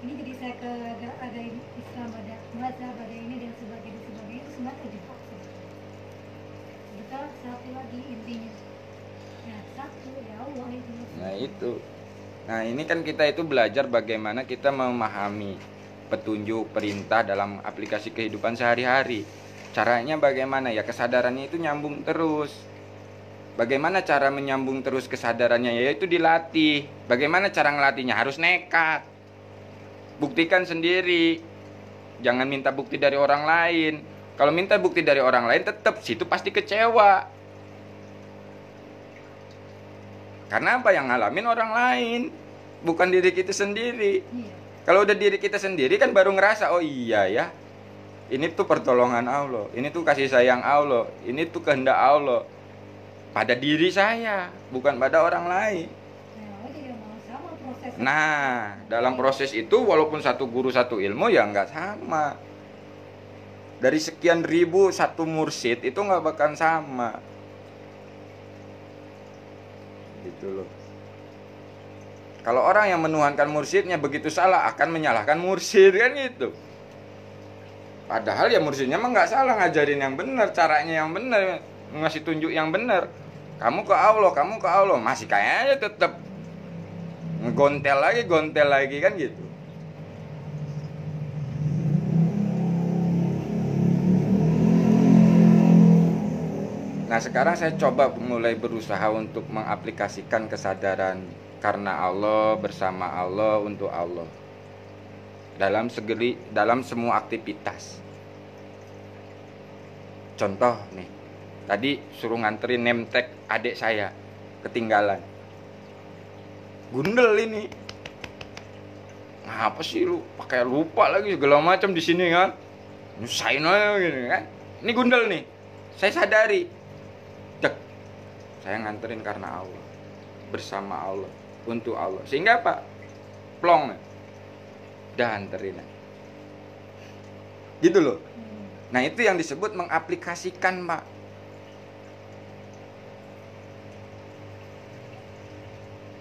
ini, jadi saya ke agama Islam ada mazhab, ada ini dan sebagainya itu semua terjebak sebetulnya. Kita satu lagi intinya, ya satu ya Allah itu. Nah, itu. Nah, ini kan kita itu belajar bagaimana kita memahami petunjuk perintah dalam aplikasi kehidupan sehari-hari. Caranya bagaimana? Ya, kesadarannya itu nyambung terus. Bagaimana cara menyambung terus kesadarannya? Yaitu dilatih. Bagaimana cara ngelatihnya? Harus nekat. Buktikan sendiri. Jangan minta bukti dari orang lain. Kalau minta bukti dari orang lain, tetap situ pasti kecewa. Karena apa? Yang ngalamin orang lain, bukan diri kita sendiri. Iya. Kalau udah diri kita sendiri kan baru ngerasa, oh iya ya, ini tuh pertolongan Allah, ini tuh kasih sayang Allah, ini tuh kehendak Allah pada diri saya, bukan pada orang lain. Nah, dalam proses itu walaupun satu guru satu ilmu ya nggak sama. Dari sekian ribu satu mursyid itu nggak bakal sama. Gitu loh. Kalau orang yang menuhankan mursyidnya begitu salah akan menyalahkan mursyid, kan gitu. Padahal ya mursyidnya mah nggak salah, ngajarin yang benar, caranya yang benar, ngasih tunjuk yang benar. Kamu ke Allah, masih kayaknya tetap gontel lagi kan gitu. Nah, sekarang saya coba mulai berusaha untuk mengaplikasikan kesadaran karena Allah, bersama Allah, untuk Allah dalam semua aktivitas. Contoh nih, tadi suruh nganterin nemtek adik saya, ketinggalan. Gundel ini. Ngapa sih lu pakai lupa lagi segala macam di sini kan? Nyusahin aja gini kan. Ini gundel nih. Saya sadari. Dek. Saya nganterin karena Allah. Bersama Allah, untuk Allah. Sehingga apa? Plong. Dah anterin. Gitu loh. Nah, itu yang disebut mengaplikasikan, Pak.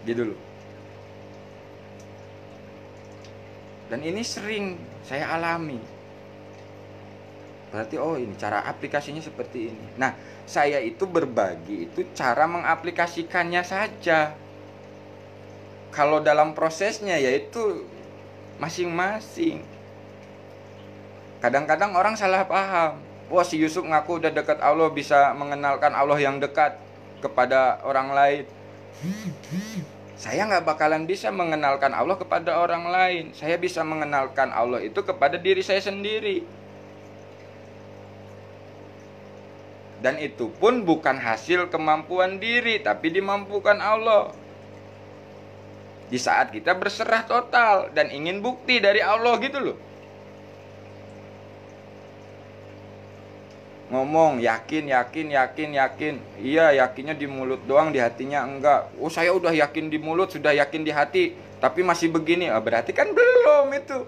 Gitu loh. Dan ini sering saya alami. Berarti oh ini cara aplikasinya seperti ini. Nah, saya itu berbagi itu cara mengaplikasikannya saja. Kalau dalam prosesnya yaitu masing-masing. Kadang-kadang orang salah paham. Wah, si Yusuf ngaku udah dekat Allah, bisa mengenalkan Allah yang dekat kepada orang lain. Saya nggak bakalan bisa mengenalkan Allah kepada orang lain. Saya bisa mengenalkan Allah itu kepada diri saya sendiri. Dan itu pun bukan hasil kemampuan diri, tapi dimampukan Allah. Di saat kita berserah total dan ingin bukti dari Allah gitu loh. ngomong yakin, iya yakinnya di mulut doang, di hatinya enggak. Oh saya udah yakin di mulut, sudah yakin di hati, tapi masih begini, berarti kan belum itu.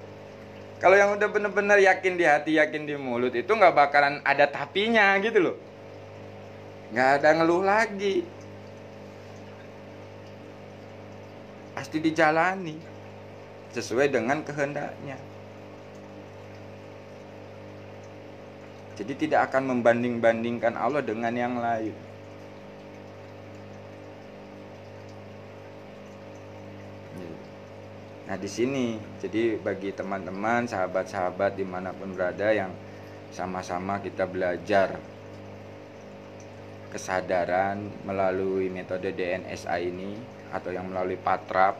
Kalau yang udah bener-bener yakin di hati, yakin di mulut, itu nggak bakalan ada tapinya gitu loh, nggak ada ngeluh lagi, pasti dijalani sesuai dengan kehendaknya. Jadi tidak akan membanding-bandingkan Allah dengan yang lain. Nah di sini, jadi bagi teman-teman, sahabat-sahabat dimanapun berada yang sama-sama kita belajar kesadaran melalui metode DNSA ini atau yang melalui Patrap,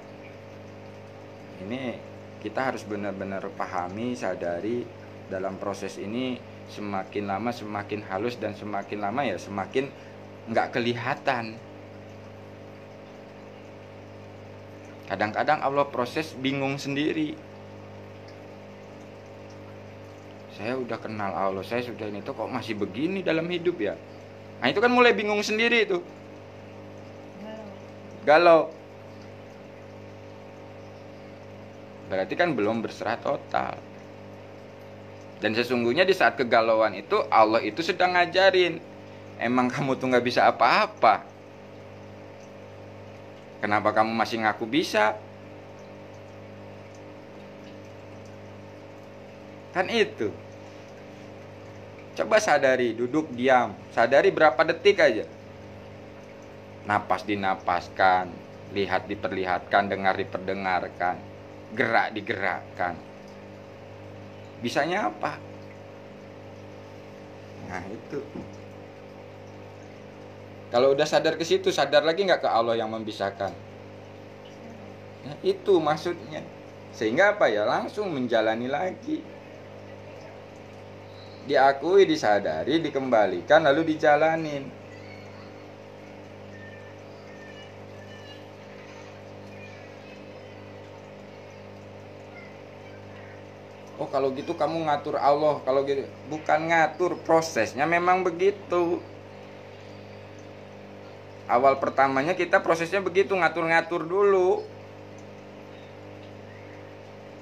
ini kita harus benar-benar pahami, sadari dalam proses ini semakin lama semakin halus dan semakin lama ya semakin nggak kelihatan. Kadang-kadang Allah proses bingung sendiri. Saya udah kenal Allah, saya sudah ini tuh kok masih begini dalam hidup ya. Nah itu kan mulai bingung sendiri itu. Galau. Berarti kan belum berserah total. Dan sesungguhnya di saat kegalauan itu Allah itu sedang ngajarin, emang kamu tuh gak bisa apa-apa. Kenapa kamu masih ngaku bisa? Kan itu. Coba sadari, duduk diam, sadari berapa detik aja. Napas dinapaskan, lihat diperlihatkan, dengar diperdengarkan, gerak digerakkan. Bisanya apa? Nah itu. Kalau udah sadar ke situ, sadar lagi nggak ke Allah yang membisahkan? Nah, itu maksudnya. Sehingga apa ya? Langsung menjalani lagi. Diakui, disadari, dikembalikan, lalu dijalanin. Oh kalau gitu kamu ngatur Allah, kalau gitu bukan ngatur, prosesnya memang begitu. Awal pertamanya kita prosesnya begitu, ngatur-ngatur dulu.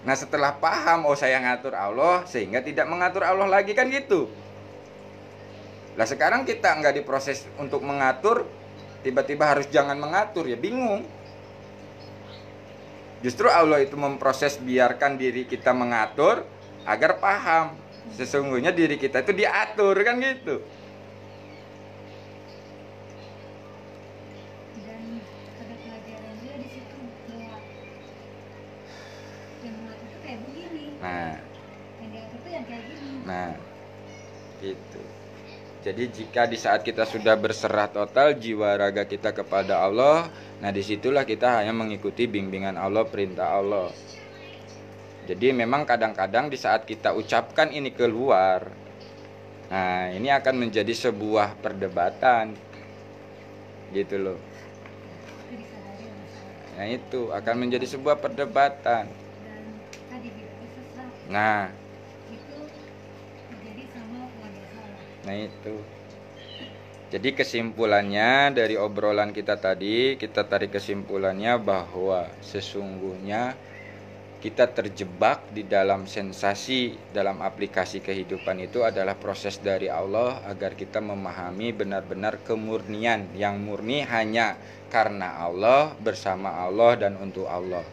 Nah setelah paham, oh saya ngatur Allah, sehingga tidak mengatur Allah lagi, kan gitu. Lah sekarang kita nggak diproses untuk mengatur, tiba-tiba harus jangan mengatur, ya bingung. Justru Allah itu memproses, biarkan diri kita mengatur agar paham sesungguhnya diri kita itu diatur, kan gitu. Dan ada pelajaran juga di situ bahwa yang mengatur itu kayak begini. Nah, yang diatur itu yang kayak gini. nah, gitu. Jadi jika di saat kita sudah berserah total jiwa raga kita kepada Allah, nah disitulah kita hanya mengikuti bimbingan Allah, perintah Allah. Jadi memang kadang-kadang di saat kita ucapkan ini keluar, nah ini akan menjadi sebuah perdebatan, gitu loh. Itu disadari masalah. Nah itu akan menjadi sebuah perdebatan. Dan tadi itu sesat. Nah, Itu terjadi sama keluarga salah. nah itu. Jadi kesimpulannya dari obrolan kita tadi, kita tarik kesimpulannya bahwa sesungguhnya kita terjebak di dalam sensasi, dalam aplikasi kehidupan itu adalah proses dari Allah agar kita memahami benar-benar kemurnian yang murni hanya karena Allah, bersama Allah, dan untuk Allah.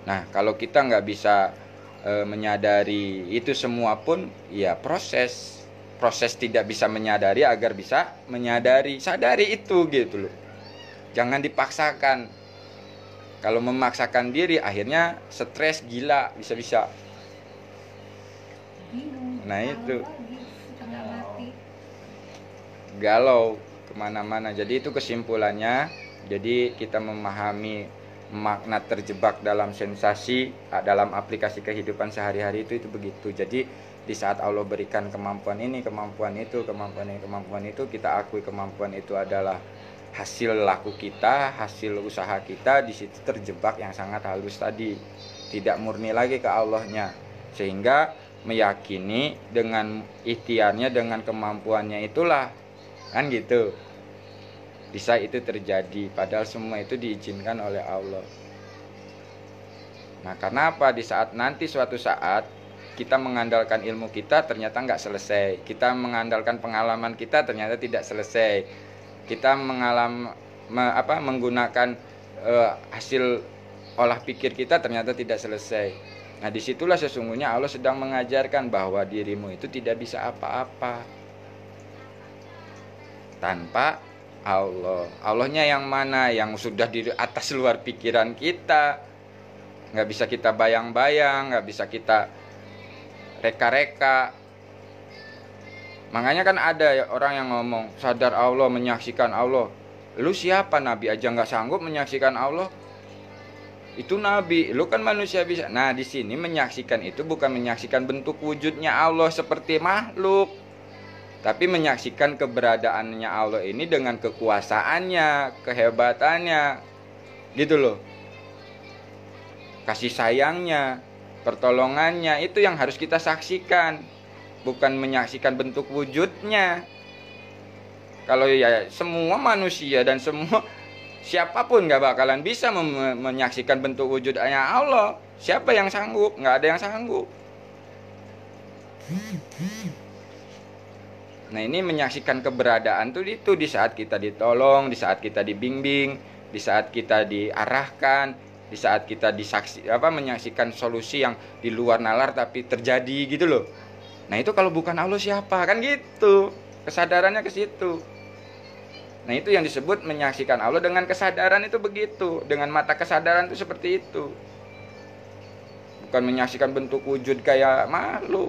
Nah, kalau kita nggak bisa menyadari itu semua pun, ya proses tidak bisa menyadari agar bisa menyadari, sadari itu gitu loh. Jangan dipaksakan. Kalau memaksakan diri akhirnya stres, gila, bisa-bisa. Bingung. Nah, itu. Lagi, setengah mati. Galau kemana-mana. Jadi itu kesimpulannya. Jadi kita memahami makna terjebak dalam sensasi, dalam aplikasi kehidupan sehari-hari itu begitu. Jadi di saat Allah berikan kemampuan ini, kemampuan itu, kemampuan ini, kemampuan itu, kita akui kemampuan itu adalah hasil laku kita, hasil usaha kita. Di situ terjebak yang sangat halus tadi, tidak murni lagi ke Allahnya, sehingga meyakini dengan ikhtiarnya, dengan kemampuannya itulah, kan gitu, bisa itu terjadi, padahal semua itu diizinkan oleh Allah. Nah, kenapa di saat nanti suatu saat kita mengandalkan ilmu kita ternyata nggak selesai, kita mengandalkan pengalaman kita ternyata tidak selesai, kita menggunakan hasil olah pikir kita ternyata tidak selesai. Nah, disitulah sesungguhnya Allah sedang mengajarkan bahwa dirimu itu tidak bisa apa-apa tanpa Allah. Allahnya yang mana? Yang sudah di atas luar pikiran kita, nggak bisa kita bayang-bayang, nggak bisa kita reka-reka. Makanya kan ada orang yang ngomong sadar Allah, menyaksikan Allah. Lu siapa? Nabi aja nggak sanggup menyaksikan Allah. Itu Nabi, lu kan manusia bisa. Nah, di sini menyaksikan itu bukan menyaksikan bentuk wujudnya Allah seperti makhluk, tapi menyaksikan keberadaannya Allah ini dengan kekuasaannya, kehebatannya, gitu loh. Kasih sayangnya, pertolongannya, itu yang harus kita saksikan, bukan menyaksikan bentuk wujudnya. Kalau ya semua manusia dan semua siapapun nggak bakalan bisa menyaksikan bentuk wujudnya Allah. Siapa yang sanggup? Nggak ada yang sanggup. Nah, ini menyaksikan keberadaan tuh itu di saat kita ditolong, di saat kita dibimbing, di saat kita diarahkan, di saat kita menyaksikan solusi yang di luar nalar tapi terjadi gitu loh. Nah, itu kalau bukan Allah siapa? Kan gitu. Kesadarannya ke situ. Nah, itu yang disebut menyaksikan Allah dengan kesadaran itu begitu. Dengan mata kesadaran itu seperti itu. Bukan menyaksikan bentuk wujud kayak makhluk.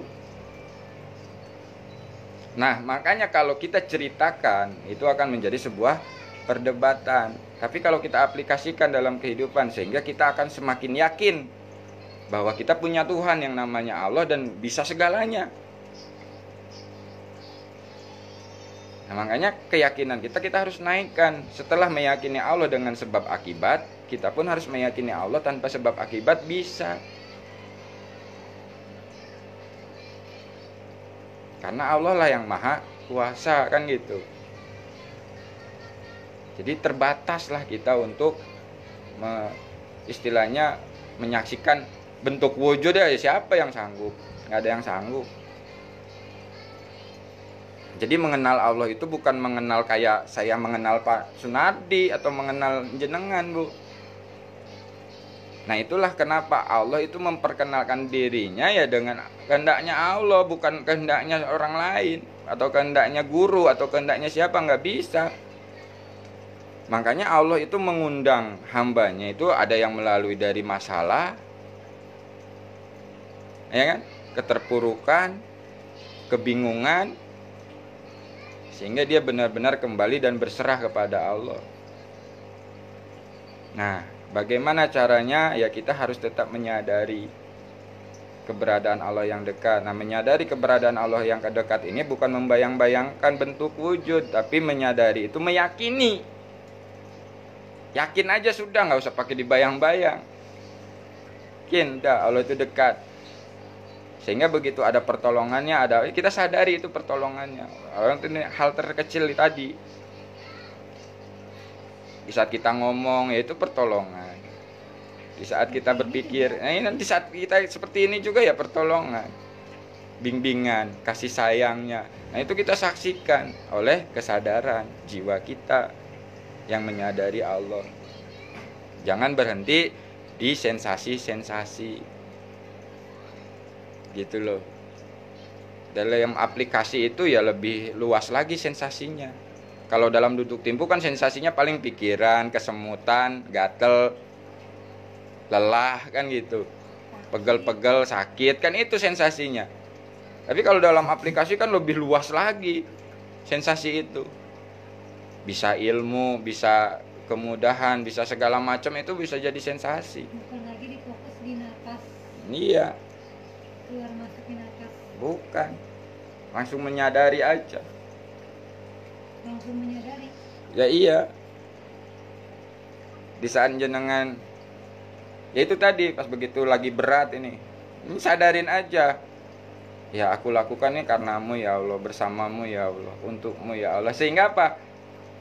Nah, makanya kalau kita ceritakan itu akan menjadi sebuah perdebatan. Tapi kalau kita aplikasikan dalam kehidupan sehingga kita akan semakin yakin bahwa kita punya Tuhan yang namanya Allah dan bisa segalanya. Nah, makanya keyakinan kita harus naikkan. Setelah meyakini Allah dengan sebab akibat, kita pun harus meyakini Allah tanpa sebab akibat bisa. Karena Allah lah yang maha kuasa, kan gitu. Jadi terbataslah kita untuk istilahnya menyaksikan bentuk wujud ya, siapa yang sanggup? Nggak ada yang sanggup. Jadi mengenal Allah itu bukan mengenal kayak saya mengenal Pak Sunardi atau mengenal jenengan, Bu. Nah, itulah kenapa Allah itu memperkenalkan dirinya ya dengan kehendaknya Allah, bukan kehendaknya orang lain atau kehendaknya guru atau kehendaknya siapa, nggak bisa. Makanya Allah itu mengundang hambanya itu ada yang melalui dari masalah, ya kan, keterpurukan, kebingungan, sehingga dia benar-benar kembali dan berserah kepada Allah. Nah, bagaimana caranya? Ya kita harus tetap menyadari keberadaan Allah yang dekat. Nah, menyadari keberadaan Allah yang dekat ini bukan membayang-bayangkan bentuk wujud, tapi menyadari itu meyakini. Yakin aja sudah, nggak usah pakai dibayang-bayang. Yakin, dah Allah itu dekat. Sehingga begitu ada pertolongannya, kita sadari itu pertolongannya. Orang ini hal terkecil tadi. Di saat kita ngomong, ya itu pertolongan. Di saat kita berpikir, nah ini nanti saat kita seperti ini juga ya pertolongan. Bimbingan, kasih sayangnya. Nah, itu kita saksikan oleh kesadaran jiwa kita yang menyadari Allah. Jangan berhenti di sensasi-sensasi. Gitu loh. Dalam aplikasi itu ya lebih luas lagi sensasinya. Kalau dalam duduk timpu kan sensasinya paling pikiran, kesemutan, gatel, lelah, kan gitu. Pegel-pegel, sakit, kan itu sensasinya. Tapi kalau dalam aplikasi kan lebih luas lagi sensasi itu. Bisa ilmu, bisa kemudahan, bisa segala macam, itu bisa jadi sensasi. Bukan lagi difokus di nafas. Iya. Keluar masukin nafas. Bukan. Langsung menyadari aja. Langsung menyadari. Ya iya. Di saat jenengan, ya itu tadi pas begitu lagi berat ini sadarin aja. Ya aku lakukan ini karenamu ya Allah, bersamamu ya Allah, untukmu ya Allah. Sehingga apa?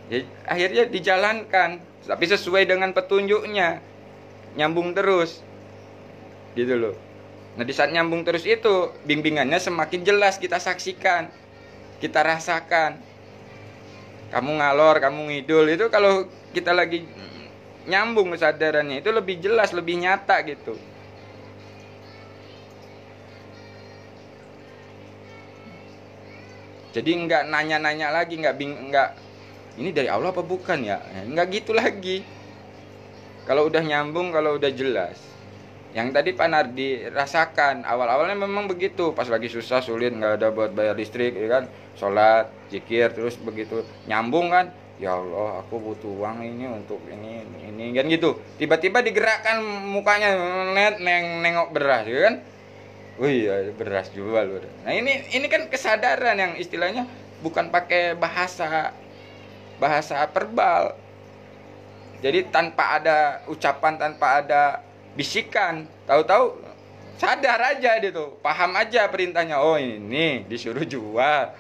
Ya, akhirnya dijalankan, tapi sesuai dengan petunjuknya, nyambung terus, gitu loh. Nah di saat nyambung terus itu, bimbingannya semakin jelas kita saksikan, kita rasakan. Kamu ngalor, kamu ngidul, itu kalau kita lagi nyambung kesadarannya, itu lebih jelas, lebih nyata gitu. Jadi nggak nanya-nanya lagi, nggak ini dari Allah apa bukan ya? Nggak gitu lagi. Kalau udah nyambung, kalau udah jelas. Yang tadi Pak Nardi rasakan, awal-awalnya memang begitu. Pas lagi susah, sulit, nggak ada buat bayar listrik, ya kan? Sholat, zikir, terus begitu nyambung kan? Ya Allah, aku butuh uang ini untuk ini kan gitu. Tiba-tiba digerakkan mukanya, nengok beras, ya kan? Wih, ya, beras jual udah. Nah ini kan kesadaran yang istilahnya bukan pakai bahasa verbal. Jadi tanpa ada ucapan, tanpa ada bisikan, tahu-tahu sadar aja gitu, paham aja perintahnya. Oh ini disuruh jual.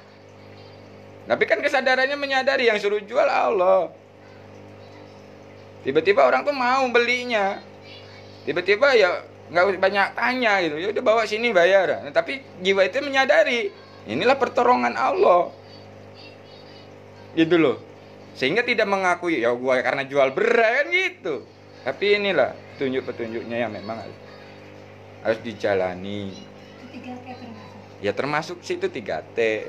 Tapi kan kesadarannya menyadari yang suruh jual Allah. Tiba-tiba orang tuh mau belinya. Tiba-tiba ya nggak banyak tanya gitu, ya udah bawa sini bayar. Nah, tapi jiwa itu menyadari inilah pertolongan Allah, gitu loh. Sehingga tidak mengakui ya gua karena jual beras kan gitu. Tapi inilah petunjuk-petunjuknya yang memang harus dijalani. 3T termasuk. Ya termasuk situ 3T.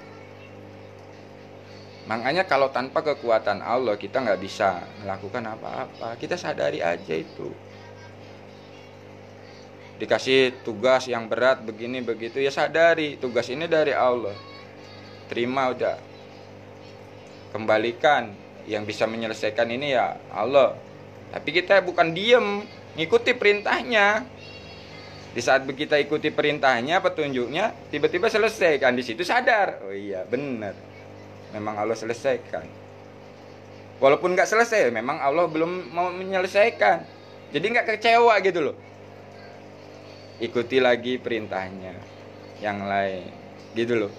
Makanya kalau tanpa kekuatan Allah kita nggak bisa melakukan apa-apa. Kita sadari aja itu. Dikasih tugas yang berat begini begitu ya sadari tugas ini dari Allah, terima udah, kembalikan. Yang bisa menyelesaikan ini ya Allah. Tapi kita bukan diem, ngikuti perintahnya. Di saat kita ikuti perintahnya, petunjuknya, tiba-tiba selesai kan, di situ sadar, oh iya benar, memang Allah selesaikan. Walaupun nggak selesai, memang Allah belum mau menyelesaikan. Jadi nggak kecewa gitu loh. Ikuti lagi perintahnya yang lain, gitu loh.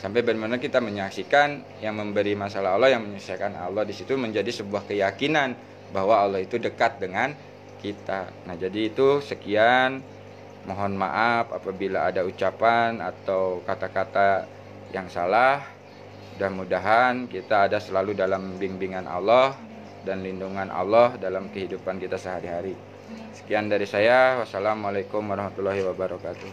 Sampai benar-benar kita menyaksikan yang memberi masalah Allah, yang menyelesaikan Allah. Di situ menjadi sebuah keyakinan bahwa Allah itu dekat dengan kita. Nah jadi itu sekian. Mohon maaf apabila ada ucapan atau kata-kata yang salah. Mudah-mudahan kita ada selalu dalam bimbingan Allah dan lindungan Allah dalam kehidupan kita sehari-hari. Sekian dari saya. Wassalamualaikum warahmatullahi wabarakatuh.